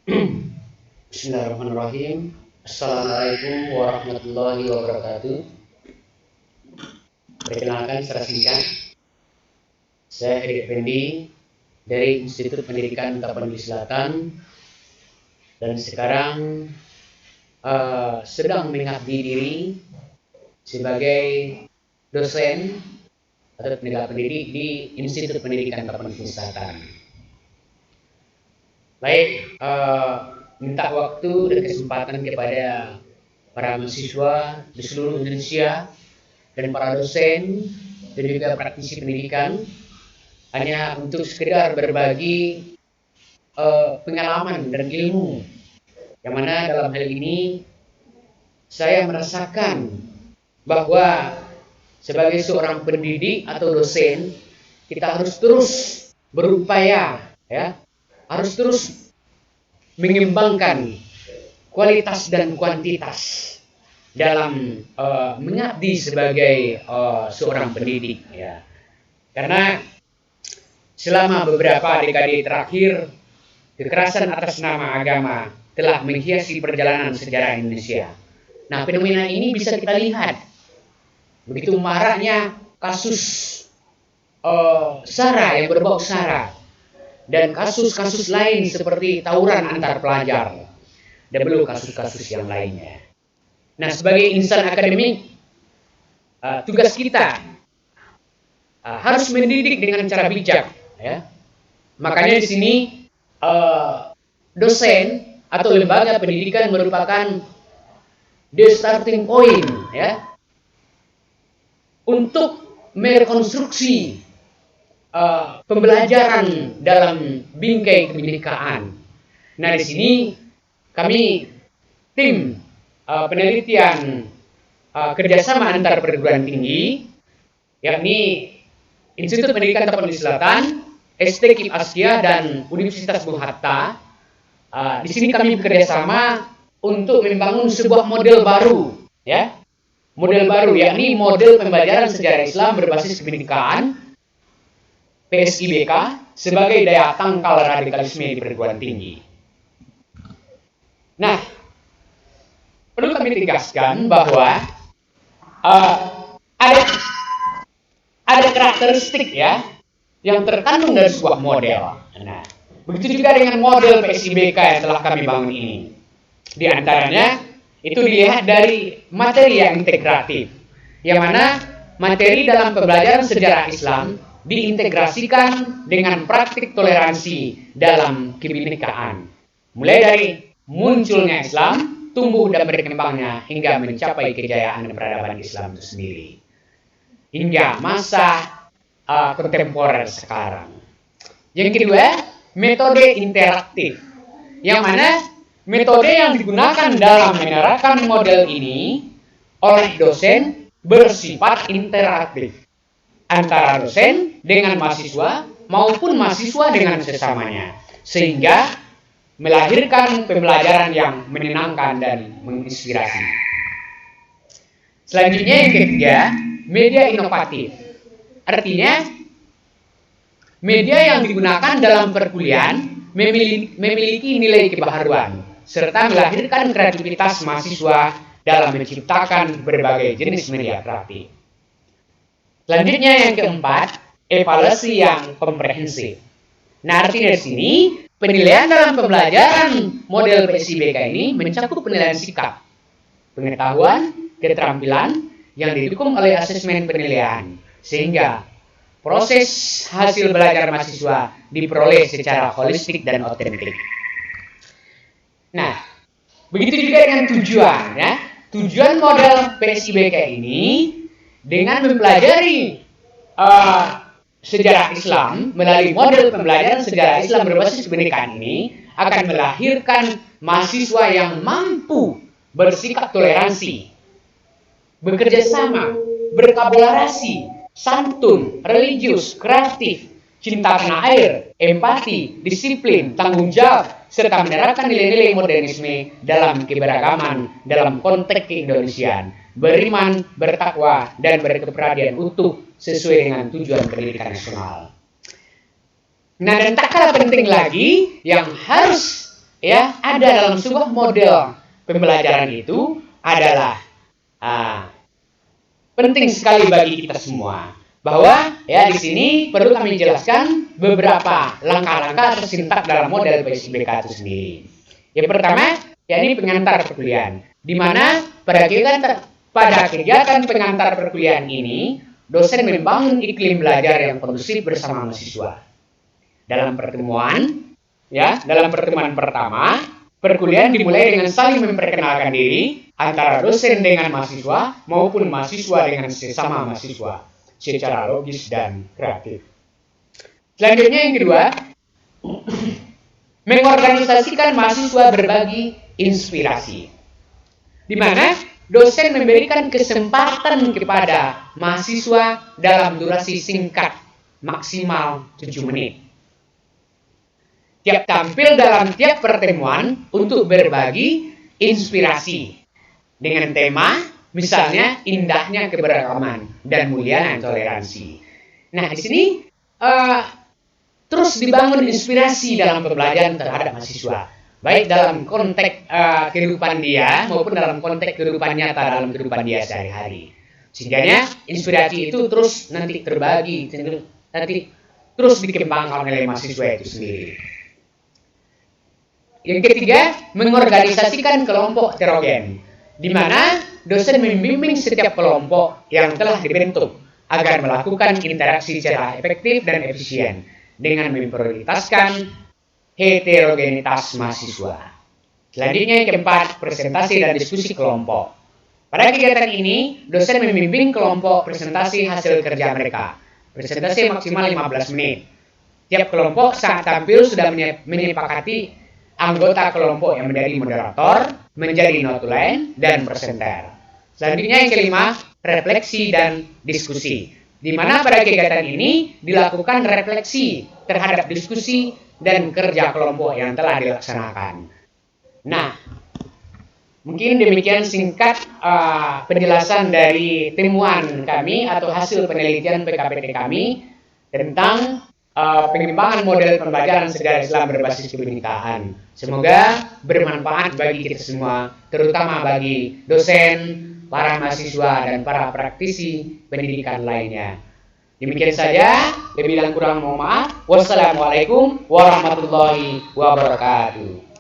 Bismillahirrahmanirrahim. Assalamualaikum warahmatullahi wabarakatuh. Perkenalkan secara singkat, saya Heri Effendi dari Institut Pendidikan Tapanuli Selatan dan sekarang sedang mengabdi diri sebagai dosen atau tenaga pendidik di Institut Pendidikan Tapanuli Selatan. Baik, minta waktu dan kesempatan kepada para mahasiswa di seluruh Indonesia dan para dosen dan juga praktisi pendidikan hanya untuk sekedar berbagi pengalaman dan ilmu yang mana dalam hal ini saya merasakan bahwa sebagai seorang pendidik atau dosen kita harus terus berupaya, ya, harus terus mengembangkan kualitas dan kuantitas dalam mengabdi sebagai seorang pendidik, ya. Karena selama beberapa dekade terakhir kekerasan atas nama agama telah menghiasi perjalanan sejarah Indonesia. Nah, fenomena ini bisa kita lihat begitu maraknya kasus SARA yang berbau SARA dan kasus-kasus lain seperti tawuran antar pelajar dan belum kasus-kasus yang lainnya. Nah, sebagai insan akademik, tugas kita harus mendidik dengan cara bijak, ya. Makanya di sini dosen atau lembaga pendidikan merupakan the starting point, ya, untuk merekonstruksi pembelajaran dalam bingkai kebinekaan. Nah, di sini kami tim penelitian kerjasama antar perguruan tinggi, yakni Institut Pendidikan Tapanuli Selatan, ST KIP Askia dan Universitas Bung Hatta. Di sini kami bekerjasama untuk membangun sebuah model baru, ya, model baru, yakni model pembelajaran sejarah Islam berbasis kebinekaan PSIBK sebagai daya tangkal radikalisme di perguruan tinggi. Nah, perlu kami tegaskan bahwa ada karakteristik, ya, yang terkandung dari sebuah model. Nah, begitu juga dengan model PSIBK yang telah kami bangun ini. Di antaranya itu dilihat dari materi yang integratif, yang mana materi dalam pembelajaran sejarah Islam diintegrasikan dengan praktik toleransi dalam kebinekaan. Mulai dari munculnya Islam, tumbuh dan berkembangnya hingga mencapai kejayaan peradaban Islam itu sendiri. Hingga masa kontemporer sekarang. Yang kedua, metode interaktif. Yang mana metode yang digunakan dalam menerapkan model ini oleh dosen bersifat interaktif antara dosen dengan mahasiswa maupun mahasiswa dengan sesamanya, sehingga melahirkan pembelajaran yang menyenangkan dan menginspirasi. Selanjutnya yang ketiga, media inovatif. Artinya media yang digunakan dalam perkuliahan memiliki nilai kebaharuan serta melahirkan kreativitas mahasiswa dalam menciptakan berbagai jenis media praktik. Selanjutnya yang keempat, evaluasi yang komprehensif. Nah, artinya di sini penilaian dalam pembelajaran model PSIBK ini mencakup penilaian sikap, pengetahuan, keterampilan yang didukung oleh asesmen penilaian, sehingga proses hasil belajar mahasiswa diperoleh secara holistik dan otentik. Nah, begitu juga dengan tujuan, ya. Tujuan model PSIBK ini dengan mempelajari sejarah Islam melalui model pembelajaran sejarah Islam berbasis kebinekaan ini akan melahirkan mahasiswa yang mampu bersikap toleransi, bekerja sama, berkolaborasi, santun, religius, kreatif, cinta tanah air, empati, disiplin, tanggung jawab, serta menerapkan nilai-nilai modernisme dalam keberagaman dalam konteks keindonesiaan, beriman, bertakwa, dan berkepribadian utuh sesuai dengan tujuan pendidikan nasional. Nah, dan tak kalah penting lagi yang harus ya ada dalam sebuah model pembelajaran itu adalah penting sekali bagi kita semua. Bahwa ya di sini perlu kami jelaskan beberapa langkah-langkah atau sintak dalam model PSIBK itu sendiri. Yang pertama, yakni pengantar perkuliahan, di mana pada kegiatan pengantar perkuliahan ini, dosen membangun iklim belajar yang kondusif bersama mahasiswa. Dalam pertemuan pertama, perkuliahan dimulai dengan saling memperkenalkan diri antara dosen dengan mahasiswa maupun mahasiswa dengan sesama mahasiswa secara logis dan kreatif. Selanjutnya yang kedua, mengorganisasikan mahasiswa berbagi inspirasi, di mana dosen memberikan kesempatan kepada mahasiswa dalam durasi singkat maksimal 7 menit. Tiap tampil dalam tiap pertemuan untuk berbagi inspirasi dengan tema misalnya indahnya keberagaman dan mulianya toleransi. Nah, di sini terus dibangun inspirasi dalam pembelajaran terhadap mahasiswa, baik dalam konteks kehidupan dia maupun dalam konteks kehidupan nyata dalam kehidupan dia sehari-hari. Sehingga inspirasi itu terus nanti terbagi, nanti terus dikembangkan oleh mahasiswa itu sendiri. Yang ketiga, mengorganisasikan kelompok heterogen, di mana dosen membimbing setiap kelompok yang telah dibentuk agar melakukan interaksi secara efektif dan efisien dengan memprioritaskan heterogenitas mahasiswa. Selanjutnya yang keempat, presentasi dan diskusi kelompok. Pada kegiatan ini, dosen membimbing kelompok presentasi hasil kerja mereka. Presentasi maksimal 15 menit. Tiap kelompok saat tampil sudah menyepakati anggota kelompok yang menjadi moderator, menjadi notulen, dan presenter. Selanjutnya yang kelima, refleksi dan diskusi, di mana pada kegiatan ini dilakukan refleksi terhadap diskusi dan kerja kelompok yang telah dilaksanakan. Nah, mungkin demikian singkat penjelasan dari temuan kami atau hasil penelitian PKPT kami tentang pengembangan model pembelajaran sejarah Islam berbasis kebinekaan. Semoga bermanfaat bagi kita semua, terutama bagi dosen, para mahasiswa, dan para praktisi pendidikan lainnya. Demikian saja, lebih dan kurang mohon maaf. Wassalamualaikum warahmatullahi wabarakatuh.